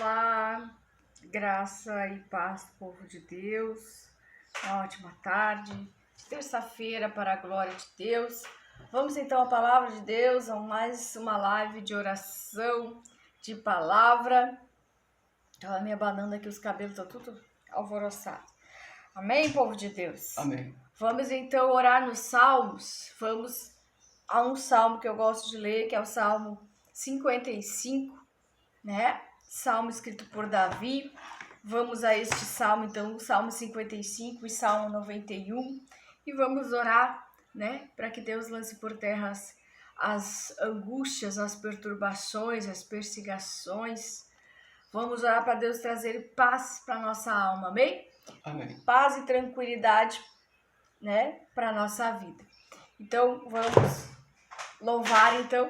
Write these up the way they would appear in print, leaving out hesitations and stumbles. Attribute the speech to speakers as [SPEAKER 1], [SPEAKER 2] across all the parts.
[SPEAKER 1] Olá, graça e paz do povo de Deus, uma ótima tarde, terça-feira para a glória de Deus. Vamos então à palavra de Deus, a mais uma live de oração, de palavra. Estava me abanando aqui, os cabelos estão tudo alvoroçados. Amém, povo de Deus?
[SPEAKER 2] Amém.
[SPEAKER 1] Vamos então orar nos salmos. Vamos a um salmo que eu gosto de ler, que é o Salmo 55, né? Salmo escrito por Davi. Vamos a este salmo, então, o Salmo 55 e Salmo 91. E vamos orar, né? Para que Deus lance por terra as angústias, as perturbações, as perseguições. Vamos orar para Deus trazer paz para nossa alma, amém?
[SPEAKER 2] Amém.
[SPEAKER 1] Paz e tranquilidade, né? Para nossa vida. Então, vamos louvar, então.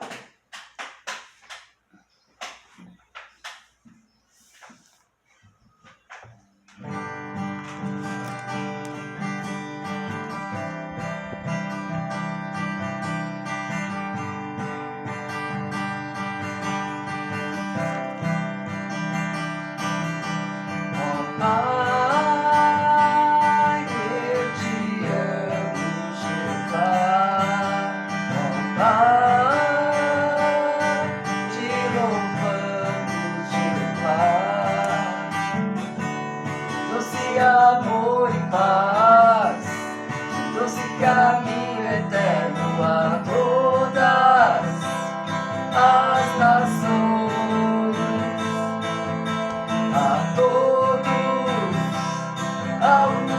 [SPEAKER 2] Pai, eu te amo, Jeová. Ó Pai, te louvamos, Jeová. Doce amor e paz, doce caminho eterno a todas as nações, a todos a união.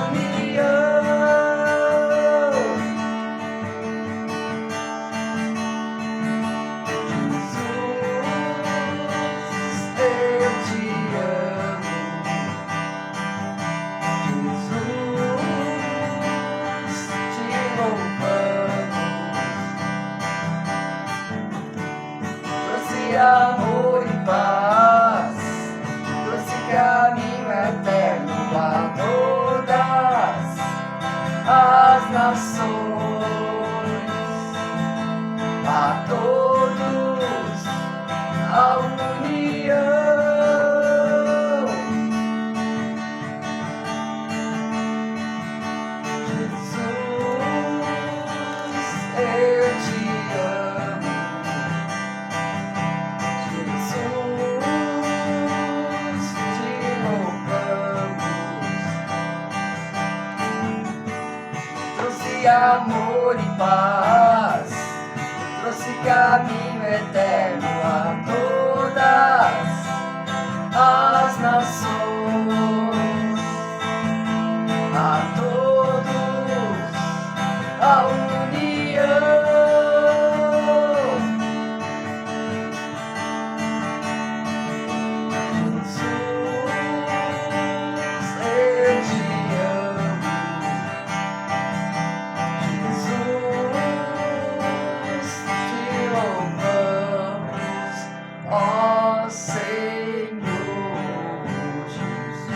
[SPEAKER 2] Jesus, eu te amo. Jesus, te louvamos. Doce amor e paz, doce caminho eterno a todas as nações, a todos a união. Jesus, eu te amo. Jesus, te louvamos. Trouxe amor e paz, trouxe caminho eterno a todas as nações, a todos a união. Jesus, eu te amo. Jesus, te louvamos, ó Senhor Jesus.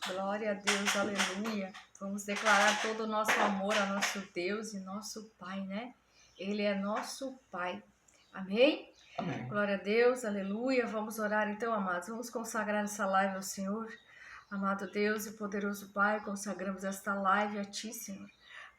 [SPEAKER 1] Glória a Deus, aleluia. Vamos declarar todo o nosso amor ao nosso Deus e nosso Pai, né? Ele é nosso Pai. Amém?
[SPEAKER 2] Amém.
[SPEAKER 1] Glória a Deus, aleluia. Vamos orar então, amados. Vamos consagrar essa live ao Senhor. Amado Deus e poderoso Pai, consagramos esta live a Ti, Senhor,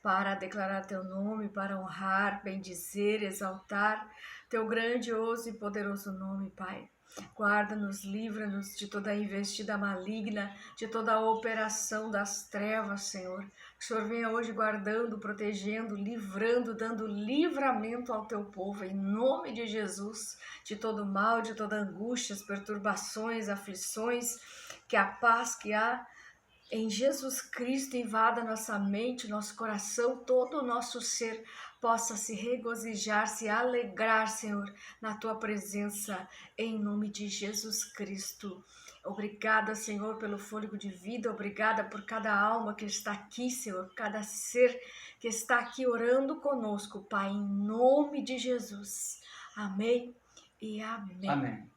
[SPEAKER 1] para declarar Teu nome, para honrar, bendizer, exaltar Teu grandioso e poderoso nome, Pai. Guarda-nos, livra-nos de toda investida maligna, de toda a operação das trevas, Senhor. Que o Senhor venha hoje guardando, protegendo, livrando, dando livramento ao Teu povo, em nome de Jesus, de todo mal, de toda angústia, perturbações, aflições, que a paz que há em Jesus Cristo invada nossa mente, nosso coração, todo o nosso ser possa se regozijar, se alegrar, Senhor, na Tua presença, em nome de Jesus Cristo. Obrigada, Senhor, pelo fôlego de vida, obrigada por cada alma que está aqui, Senhor, cada ser que está aqui orando conosco, Pai, em nome de Jesus. Amém e amém.
[SPEAKER 2] Amém.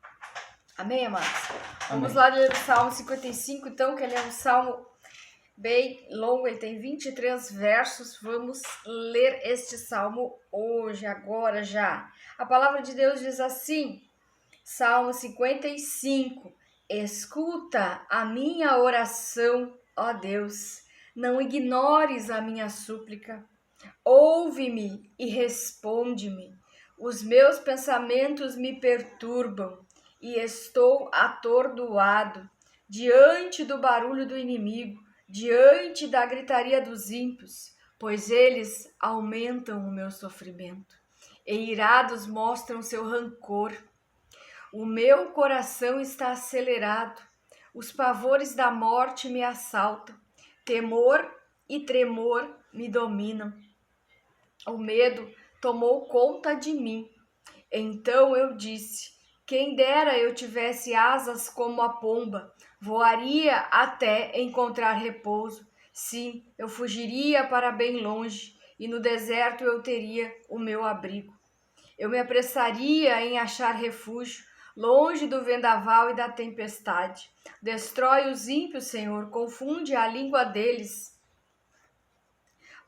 [SPEAKER 1] Amém, amados? Vamos
[SPEAKER 2] Amém.
[SPEAKER 1] lá ler o Salmo 55, então, que ele é um salmo bem longo, ele tem 23 versos. Vamos ler este salmo hoje, agora já. A palavra de Deus diz assim: Salmo 55. Escuta a minha oração, ó Deus. Não ignores a minha súplica. Ouve-me e responde-me. Os meus pensamentos me perturbam e estou atordoado diante do barulho do inimigo, diante da gritaria dos ímpios, pois eles aumentam o meu sofrimento e irados mostram seu rancor. O meu coração está acelerado, os pavores da morte me assaltam, temor e tremor me dominam. O medo tomou conta de mim. Então eu disse: quem dera eu tivesse asas como a pomba, voaria até encontrar repouso. Sim, eu fugiria para bem longe, e no deserto eu teria o meu abrigo. Eu me apressaria em achar refúgio, longe do vendaval e da tempestade. Destrói os ímpios, Senhor, confunde a língua deles.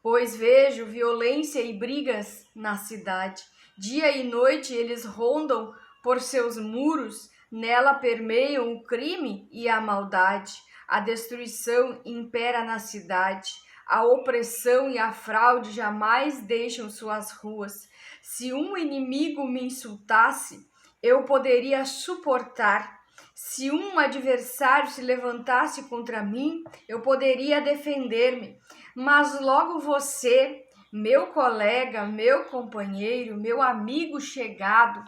[SPEAKER 1] Pois vejo violência e brigas na cidade. Dia e noite eles rondam por seus muros, nela permeiam o crime e a maldade. A destruição impera na cidade. A opressão e a fraude jamais deixam suas ruas. Se um inimigo me insultasse, eu poderia suportar. Se um adversário se levantasse contra mim, eu poderia defender-me. Mas logo você, meu colega, meu companheiro, meu amigo chegado,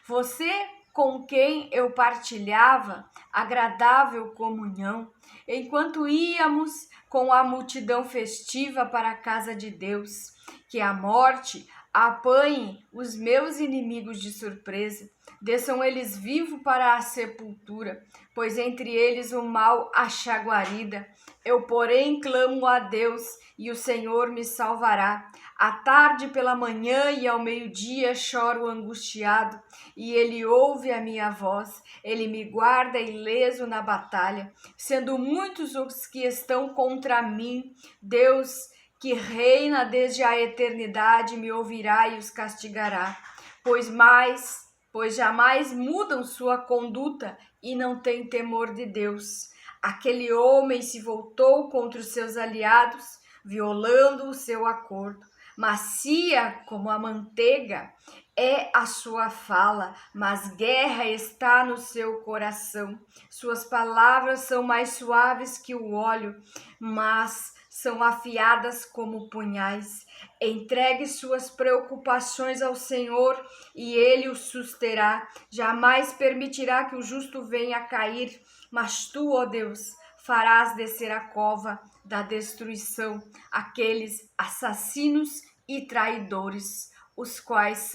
[SPEAKER 1] você com quem eu partilhava agradável comunhão, enquanto íamos com a multidão festiva para a casa de Deus, que a morte apanhe os meus inimigos de surpresa, desçam eles vivos para a sepultura, pois entre eles o mal acha guarida. Eu, porém, clamo a Deus e o Senhor me salvará. À tarde, pela manhã e ao meio-dia choro angustiado, e ele ouve a minha voz. Ele me guarda ileso na batalha, sendo muitos os que estão contra mim. Deus, que reina desde a eternidade, me ouvirá e os castigará, pois jamais mudam sua conduta e não têm temor de Deus. Aquele homem se voltou contra os seus aliados, violando o seu acordo. Macia como a manteiga é a sua fala, mas guerra está no seu coração. Suas palavras são mais suaves que o óleo, mas são afiadas como punhais. Entregue suas preocupações ao Senhor e Ele o susterá. Jamais permitirá que o justo venha a cair, mas tu, ó Deus, farás descer a cova da destruição aqueles assassinos e traidores, os quais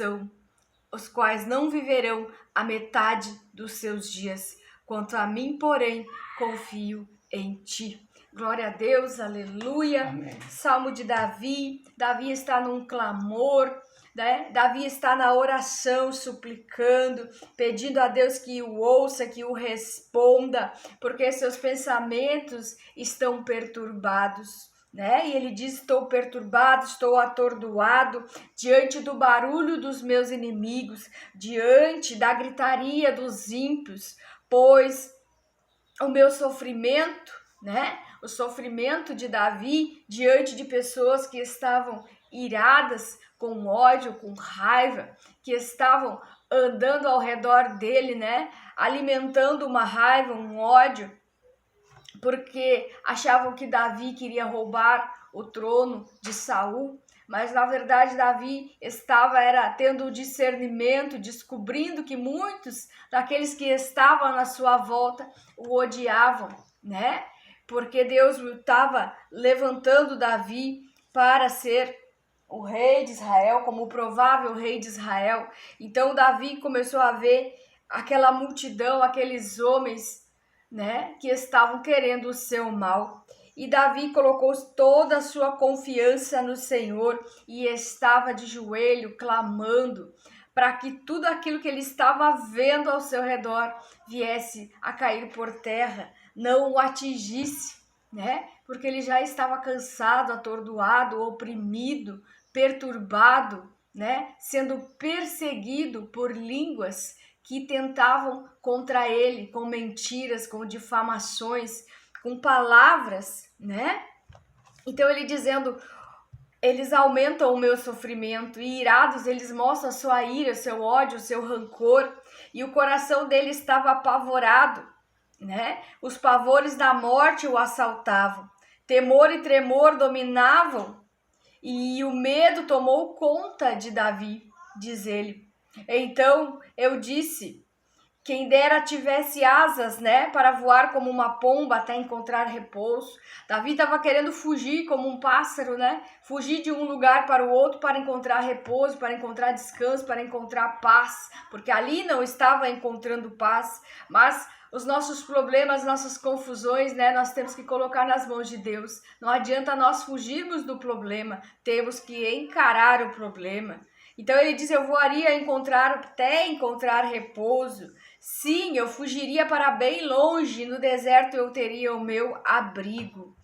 [SPEAKER 1] não viverão a metade dos seus dias. Quanto a mim, porém, confio em ti. Glória a Deus, aleluia.
[SPEAKER 2] Amém.
[SPEAKER 1] Salmo de Davi. Davi está num clamor, né? Davi está na oração, suplicando, pedindo a Deus que o ouça, que o responda, porque seus pensamentos estão perturbados, né? E ele diz: estou perturbado, estou atordoado diante do barulho dos meus inimigos, diante da gritaria dos ímpios, pois o meu sofrimento, né? O sofrimento de Davi diante de pessoas que estavam iradas, com ódio, com raiva, que estavam andando ao redor dele, né? Alimentando uma raiva, um ódio, porque achavam que Davi queria roubar o trono de Saul, mas na verdade Davi tendo o discernimento, descobrindo que muitos daqueles que estavam na sua volta o odiavam, né? Porque Deus estava levantando Davi para ser o rei de Israel, como o provável rei de Israel. Então Davi começou a ver aquela multidão, aqueles homens, né, que estavam querendo o seu mal. E Davi colocou toda a sua confiança no Senhor e estava de joelho clamando para que tudo aquilo que ele estava vendo ao seu redor viesse a cair por terra, não o atingisse, né? Porque ele já estava cansado, atordoado, oprimido, perturbado, né? Sendo perseguido por línguas que tentavam contra ele, com mentiras, com difamações, com palavras, né? Então ele dizendo, eles aumentam o meu sofrimento, e irados eles mostram a sua ira, o seu ódio, o seu rancor, e o coração dele estava apavorado, né? Os pavores da morte o assaltavam, temor e tremor dominavam, e o medo tomou conta de Davi, diz ele. Então eu disse, quem dera tivesse asas, né, para voar como uma pomba até encontrar repouso. Davi estava querendo fugir como um pássaro, né? Fugir de um lugar para o outro para encontrar repouso, para encontrar descanso, para encontrar paz, porque ali não estava encontrando paz, mas os nossos problemas, nossas confusões, né, nós temos que colocar nas mãos de Deus. Não adianta nós fugirmos do problema, temos que encarar o problema. Então ele diz, eu voaria até encontrar repouso. Sim, eu fugiria para bem longe, no deserto eu teria o meu abrigo.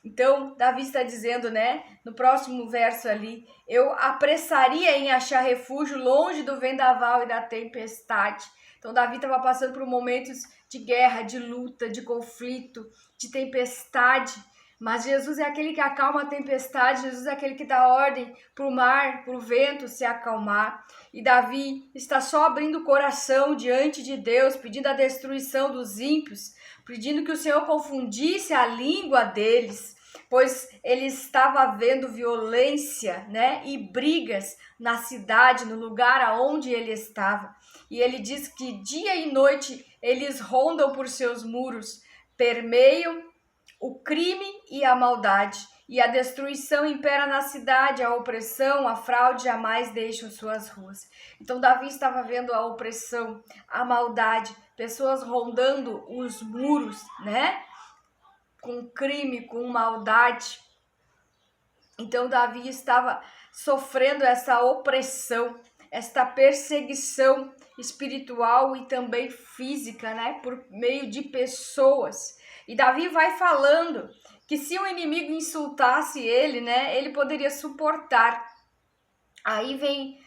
[SPEAKER 1] Então, Davi está dizendo, né, no próximo verso ali, eu apressaria em achar refúgio longe do vendaval e da tempestade. Então, Davi estava passando por momentos de guerra, de luta, de conflito, de tempestade. Mas Jesus é aquele que acalma a tempestade, Jesus é aquele que dá ordem para o mar, para o vento se acalmar. E Davi está só abrindo o coração diante de Deus, pedindo a destruição dos ímpios, pedindo que o Senhor confundisse a língua deles, pois ele estava vendo violência, né, e brigas na cidade, no lugar aonde ele estava. E ele diz que dia e noite eles rondam por seus muros, permeiam o crime e a maldade, e a destruição impera na cidade, a opressão, a fraude jamais deixam suas ruas. Então Davi estava vendo a opressão, a maldade, pessoas rondando os muros, né? Com crime, com maldade. Então Davi estava sofrendo essa opressão, esta perseguição espiritual e também física, né? Por meio de pessoas. E Davi vai falando que se o inimigo insultasse ele, né, ele poderia suportar. Aí vem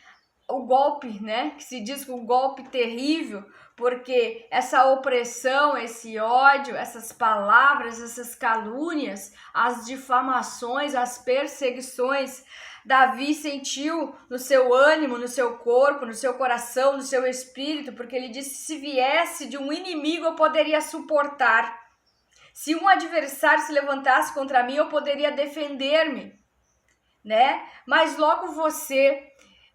[SPEAKER 1] o golpe, né, que se diz que um golpe terrível, porque essa opressão, esse ódio, essas palavras, essas calúnias, as difamações, as perseguições, Davi sentiu no seu ânimo, no seu corpo, no seu coração, no seu espírito, porque ele disse, se viesse de um inimigo eu poderia suportar. Se um adversário se levantasse contra mim, eu poderia defender-me, né? Mas logo você,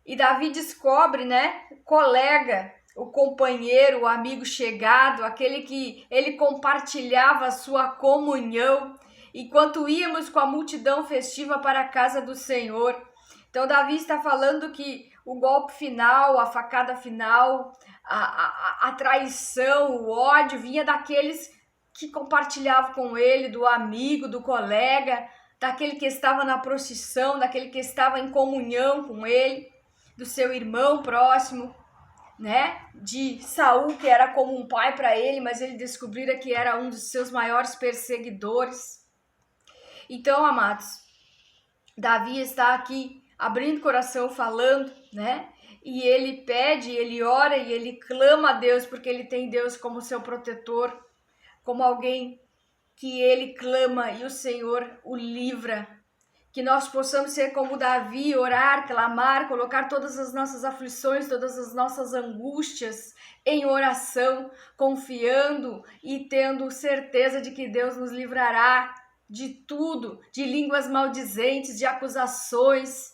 [SPEAKER 1] e Davi descobre, né? O colega, o companheiro, o amigo chegado, aquele que ele compartilhava a sua comunhão, enquanto íamos com a multidão festiva para a casa do Senhor. Então Davi está falando que o golpe final, a facada final, a traição, o ódio vinha daqueles que compartilhava com ele, do amigo, do colega, daquele que estava na procissão, daquele que estava em comunhão com ele, do seu irmão próximo, né? De Saul, que era como um pai para ele, mas ele descobrira que era um dos seus maiores perseguidores. Então, amados, Davi está aqui abrindo o coração, falando, né? E ele pede, ele ora e ele clama a Deus, porque ele tem Deus como seu protetor, como alguém que ele clama e o Senhor o livra. Que nós possamos ser como Davi, orar, clamar, colocar todas as nossas aflições, todas as nossas angústias em oração, confiando e tendo certeza de que Deus nos livrará de tudo, de línguas maldizentes, de acusações,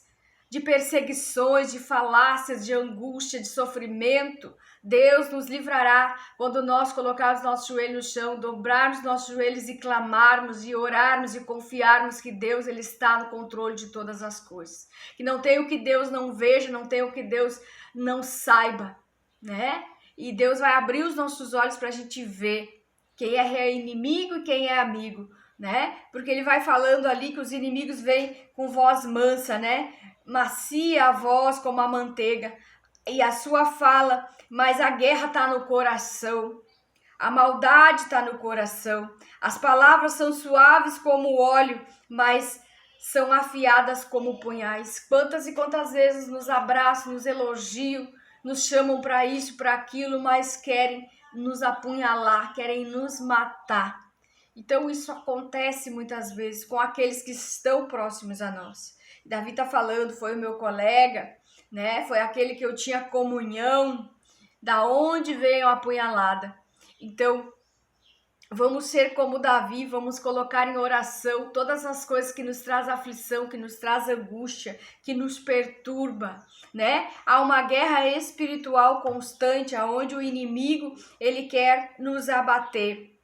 [SPEAKER 1] de perseguições, de falácias, de angústia, de sofrimento. Deus nos livrará quando nós colocarmos nosso joelho no chão, dobrarmos nossos joelhos e clamarmos e orarmos e confiarmos que Deus ele está no controle de todas as coisas. Que não tem o que Deus não veja, não tem o que Deus não saiba, né? E Deus vai abrir os nossos olhos para a gente ver quem é inimigo e quem é amigo, né? Porque ele vai falando ali que os inimigos vêm com voz mansa, né? Macia a voz como a manteiga e a sua fala, mas a guerra está no coração, a maldade está no coração, as palavras são suaves como óleo, mas são afiadas como punhais. Quantas e quantas vezes nos abraçam, nos elogiam, nos chamam para isso, para aquilo, mas querem nos apunhalar, querem nos matar. Então isso acontece muitas vezes com aqueles que estão próximos a nós. Davi está falando, foi o meu colega, né? Foi aquele que eu tinha comunhão, da onde veio a apunhalada. Então, vamos ser como Davi, vamos colocar em oração todas as coisas que nos traz aflição, que nos traz angústia, que nos perturba, né? Há uma guerra espiritual constante, onde o inimigo, ele quer nos abater.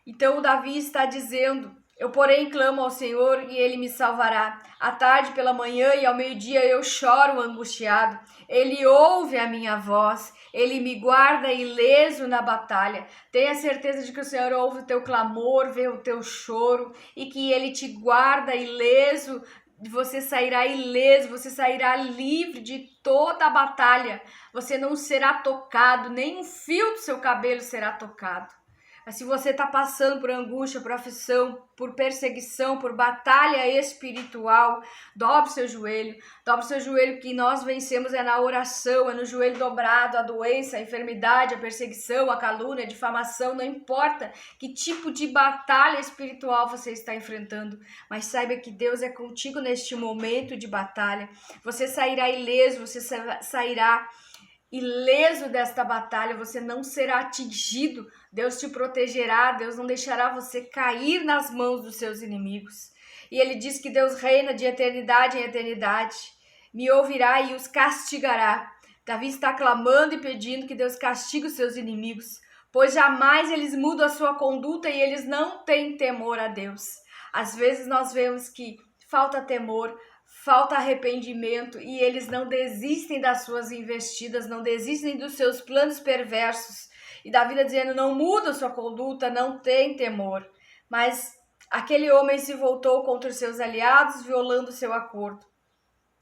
[SPEAKER 1] Então, Davi está dizendo: eu, porém, clamo ao Senhor e Ele me salvará. À tarde, pela manhã e ao meio-dia eu choro angustiado. Ele ouve a minha voz. Ele me guarda ileso na batalha. Tenha certeza de que o Senhor ouve o teu clamor, vê o teu choro e que Ele te guarda ileso. Você sairá ileso, você sairá livre de toda a batalha. Você não será tocado, nem um fio do seu cabelo será tocado. Mas se você está passando por angústia, por aflição, por perseguição, por batalha espiritual, dobre seu joelho, que nós vencemos é na oração, é no joelho dobrado, a doença, a enfermidade, a perseguição, a calúnia, a difamação, não importa que tipo de batalha espiritual você está enfrentando, mas saiba que Deus é contigo neste momento de batalha. Você sairá ileso, você sairá ileso desta batalha, você não será atingido, Deus te protegerá, Deus não deixará você cair nas mãos dos seus inimigos. E ele diz que Deus reina de eternidade em eternidade, me ouvirá e os castigará. Davi está clamando e pedindo que Deus castigue os seus inimigos, pois jamais eles mudam a sua conduta e eles não têm temor a Deus. Às vezes nós vemos que falta temor, falta arrependimento e eles não desistem das suas investidas, não desistem dos seus planos perversos. E Davi está dizendo, não muda a sua conduta, não tem temor. Mas aquele homem se voltou contra os seus aliados, violando o seu acordo.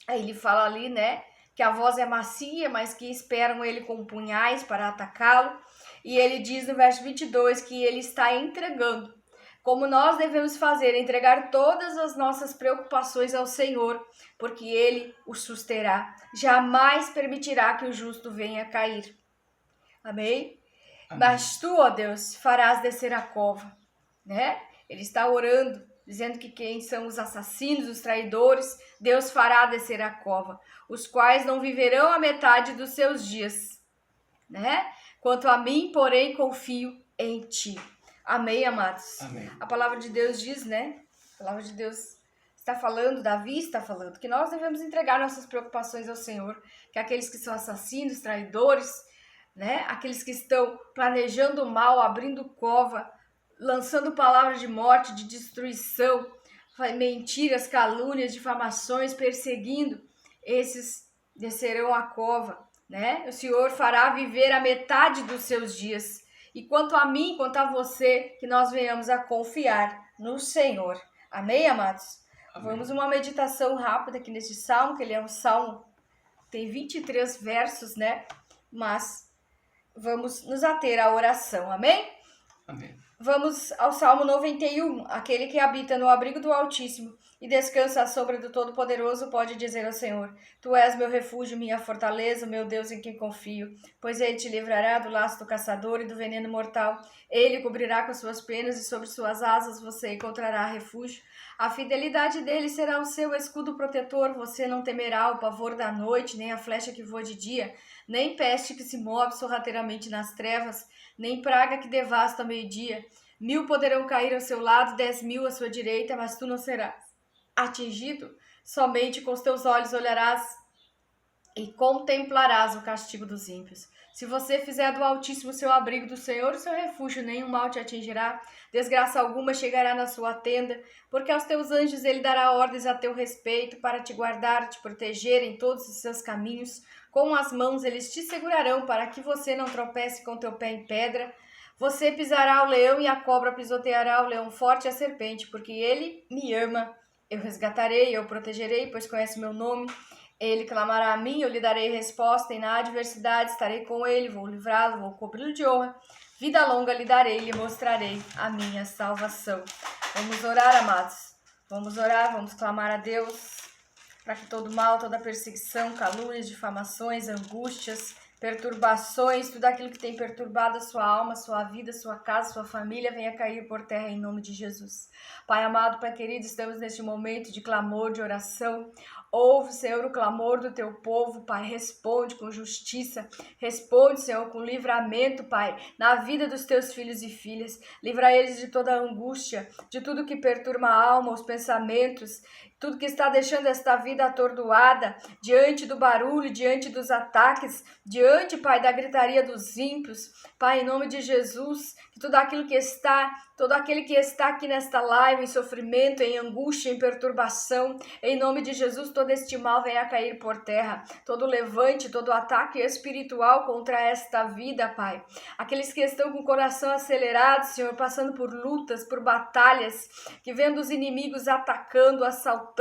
[SPEAKER 1] Aí ele fala ali, né, que a voz é macia, mas que esperam ele com punhais para atacá-lo. E ele diz no verso 22 que ele está entregando. Como nós devemos fazer, entregar todas as nossas preocupações ao Senhor, porque Ele o susterá. Jamais permitirá que o justo venha a cair. Amém? Mas tu, ó Deus, farás descer a cova, né? Ele está orando, dizendo que quem são os assassinos, os traidores, Deus fará descer a cova, os quais não viverão a metade dos seus dias, né? Quanto a mim, porém, confio em ti. Amém, amados?
[SPEAKER 2] Amém.
[SPEAKER 1] A palavra de Deus diz, né? A palavra de Deus está falando, Davi está falando, que nós devemos entregar nossas preocupações ao Senhor, que aqueles que são assassinos, traidores, né? Aqueles que estão planejando o mal, abrindo cova, lançando palavras de morte, de destruição, mentiras, calúnias, difamações, perseguindo, esses descerão a cova, né? O Senhor fará viver a metade dos seus dias. E quanto a mim, quanto a você, que nós venhamos a confiar no Senhor. Amém, amados? Amém. Vamos uma meditação rápida aqui nesse salmo, que ele é um salmo, tem 23 versos, né? Mas vamos nos ater à oração, amém?
[SPEAKER 2] Amém.
[SPEAKER 1] Vamos ao Salmo 91, aquele que habita no abrigo do Altíssimo e descansa à sombra do Todo-Poderoso pode dizer ao Senhor, Tu és meu refúgio, minha fortaleza, meu Deus em quem confio, pois Ele te livrará do laço do caçador e do veneno mortal. Ele cobrirá com suas penas e sobre suas asas você encontrará refúgio. A fidelidade dele será o seu escudo protetor, você não temerá o pavor da noite, nem a flecha que voa de dia, nem peste que se move sorrateiramente nas trevas, nem praga que devasta ao meio-dia. 1000 poderão cair ao seu lado, 10.000 à sua direita, mas tu não serás atingido. Somente com os teus olhos olharás e contemplarás o castigo dos ímpios. Se você fizer do Altíssimo seu abrigo, do Senhor o seu refúgio, nenhum mal te atingirá, desgraça alguma chegará na sua tenda, porque aos teus anjos ele dará ordens a teu respeito, para te guardar, te proteger em todos os seus caminhos. Com as mãos eles te segurarão, para que você não tropece com teu pé em pedra. Você pisará o leão e a cobra pisoteará o leão forte e a serpente, porque ele me ama. Eu resgatarei, eu protegerei, pois conhece meu nome. Ele clamará a mim, eu lhe darei resposta, e na adversidade estarei com ele, vou livrá-lo, vou cobri-lo de honra. Vida longa lhe darei, lhe mostrarei a minha salvação. Vamos orar, amados. Vamos orar, vamos clamar a Deus. para que todo mal, toda perseguição, calúnias, difamações, angústias, perturbações, tudo aquilo que tem perturbado a sua alma, sua vida, sua casa, sua família, venha cair por terra em nome de Jesus. Pai amado, Pai querido, estamos neste momento de clamor, de oração. Ouve, Senhor, o clamor do teu povo, Pai, responde com justiça, responde, Senhor, com livramento, Pai, na vida dos teus filhos e filhas. Livra eles de toda angústia, de tudo que perturba a alma, os pensamentos, tudo que está deixando esta vida atordoada, diante do barulho, diante dos ataques, diante, Pai, da gritaria dos ímpios. Pai, em nome de Jesus, que tudo aquilo que está, todo aquele que está aqui nesta live, em sofrimento, em angústia, em perturbação, em nome de Jesus, todo este mal venha cair por terra, todo levante, todo ataque espiritual contra esta vida, Pai. Aqueles que estão com o coração acelerado, Senhor, passando por lutas, por batalhas, que vendo os inimigos atacando, assaltando,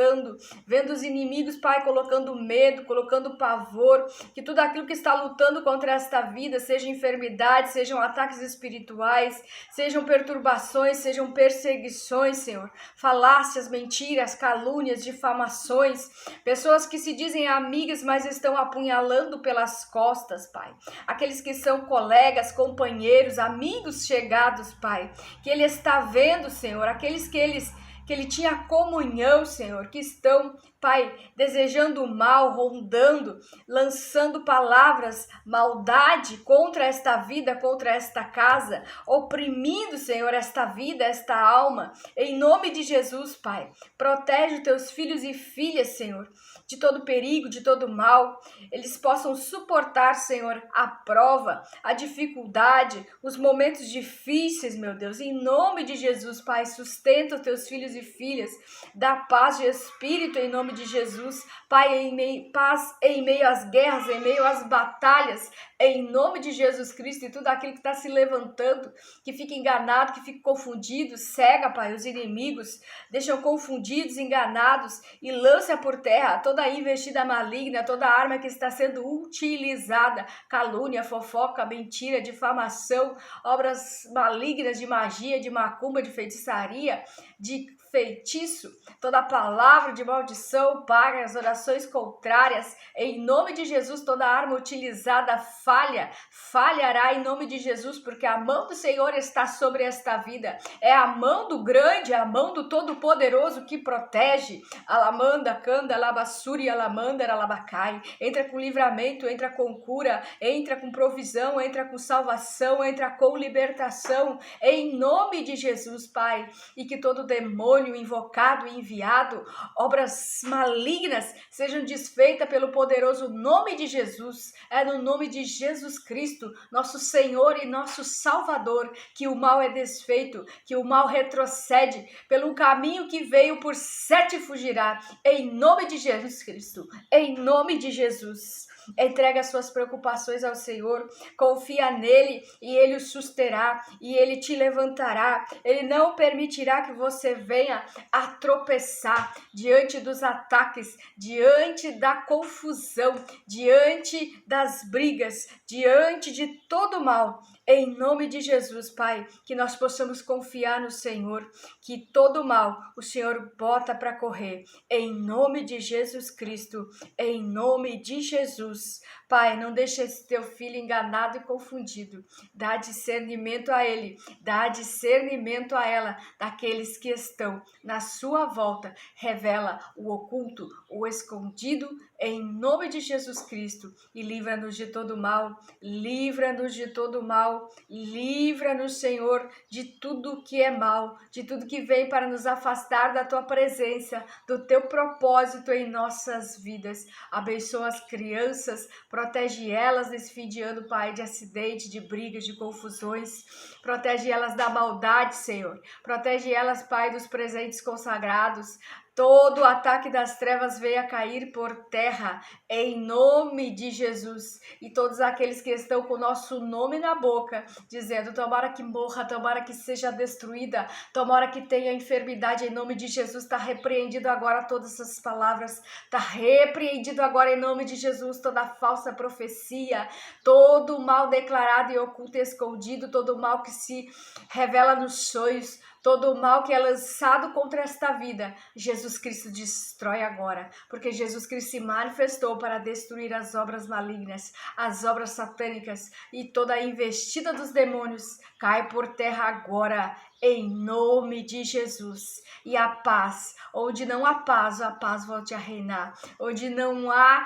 [SPEAKER 1] vendo os inimigos, Pai, colocando medo, colocando pavor, que tudo aquilo que está lutando contra esta vida, seja enfermidade, sejam ataques espirituais, sejam perturbações, sejam perseguições, Senhor, falácias, mentiras, calúnias, difamações, pessoas que se dizem amigas, mas estão apunhalando pelas costas, Pai. Aqueles que são colegas, companheiros, amigos chegados, Pai, que Ele está vendo, Senhor, aqueles que Ele tinha comunhão, Senhor, que estão, Pai, desejando o mal, rondando, lançando palavras, maldade contra esta vida, contra esta casa, oprimindo, Senhor, esta vida, esta alma. Em nome de Jesus, Pai, protege os teus filhos e filhas, Senhor, de todo perigo, de todo mal. Eles possam suportar, Senhor, a prova, a dificuldade, os momentos difíceis, meu Deus. Em nome de Jesus, Pai, sustenta os teus filhos e filhas, dá paz de espírito em nome de Jesus, Pai, paz em meio às guerras, em meio às batalhas, em nome de Jesus Cristo, e tudo aquilo que está se levantando, que fica enganado, que fica confundido, cega, Pai, os inimigos, deixam confundidos, enganados, e lança por terra toda a investida maligna, toda a arma que está sendo utilizada, calúnia, fofoca, mentira, difamação, obras malignas de magia, de macumba, de feitiçaria, de feitiço, toda palavra de maldição, paga as orações contrárias, em nome de Jesus, toda arma utilizada falhará em nome de Jesus, porque a mão do Senhor está sobre esta vida, é a mão do grande, a mão do Todo-Poderoso que protege, alamanda, canda, alabassuri, alamanda, alabacai, entra com livramento, entra com cura, entra com provisão, entra com salvação, entra com libertação, em nome de Jesus, Pai, e que todo demônio invocado e enviado, obras malignas sejam desfeitas pelo poderoso nome de Jesus. É no nome de Jesus Cristo, nosso Senhor e nosso Salvador, que o mal é desfeito, que o mal retrocede pelo caminho que veio, por 7 fugirá, em nome de Jesus Cristo, em nome de Jesus. Entrega suas preocupações ao Senhor, confia nele e ele o susterá, e ele te levantará. Ele não permitirá que você venha a tropeçar diante dos ataques, diante da confusão, diante das brigas, diante de todo o mal. Em nome de Jesus, Pai, que nós possamos confiar no Senhor, que todo mal o Senhor bota para correr. Em nome de Jesus Cristo, em nome de Jesus. Pai, não deixe esse teu filho enganado e confundido. Dá discernimento a ele, dá discernimento a ela, daqueles que estão na sua volta. Revela o oculto, o escondido, em nome de Jesus Cristo, e livra-nos de todo mal, livra-nos de todo mal, livra-nos, Senhor, de tudo que é mal, de tudo que vem para nos afastar da tua presença, do teu propósito em nossas vidas. Abençoa as crianças, protege elas nesse fim de ano, Pai, de acidente, de brigas, de confusões, protege elas da maldade, Senhor, protege elas, Pai, dos presentes consagrados. Todo ataque das trevas venha cair por terra, em nome de Jesus. E todos aqueles que estão com o nosso nome na boca, dizendo, tomara que morra, tomara que seja destruída, tomara que tenha enfermidade, em nome de Jesus, está repreendido agora todas essas palavras, está repreendido agora em nome de Jesus, toda falsa profecia, todo mal declarado e oculto e escondido, todo mal que se revela nos sonhos, todo o mal que é lançado contra esta vida, Jesus Jesus Cristo destrói agora, porque Jesus Cristo se manifestou para destruir as obras malignas, as obras satânicas e toda a investida dos demônios cai por terra agora, em nome de Jesus. E a paz, onde não há paz, a paz volte a reinar. Onde não há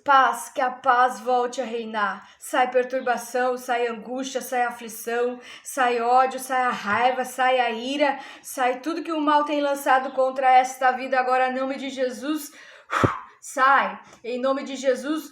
[SPEAKER 1] paz, que a paz volte a reinar. Sai perturbação, sai angústia, sai aflição, sai ódio, sai a raiva, sai a ira, sai tudo que o mal tem lançado contra esta vida agora, em nome de Jesus. Sai, em nome de Jesus.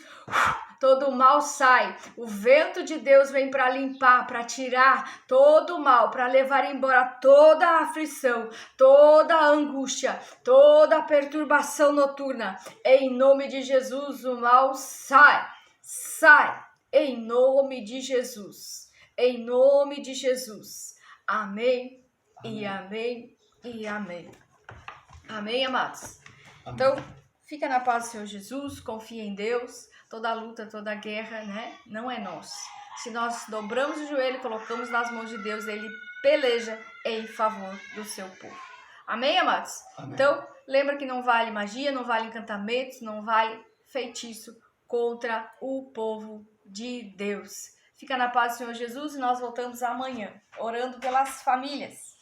[SPEAKER 1] Todo o mal sai. O vento de Deus vem para limpar, para tirar todo o mal, para levar embora toda a aflição, toda a angústia, toda a perturbação noturna. Em nome de Jesus, o mal sai. Sai. Em nome de Jesus. Em nome de Jesus. Amém. E amém. E amém. Amém, amados?
[SPEAKER 2] Amém.
[SPEAKER 1] Então, fica na paz do Senhor Jesus, confia em Deus. Toda luta, toda guerra, né? Não é nossa. Se nós dobramos o joelho e colocamos nas mãos de Deus, Ele peleja em favor do seu povo. Amém, amados?
[SPEAKER 2] Amém.
[SPEAKER 1] Então, lembra que não vale magia, não vale encantamentos, não vale feitiço contra o povo de Deus. Fica na paz do Senhor Jesus e nós voltamos amanhã, orando pelas famílias.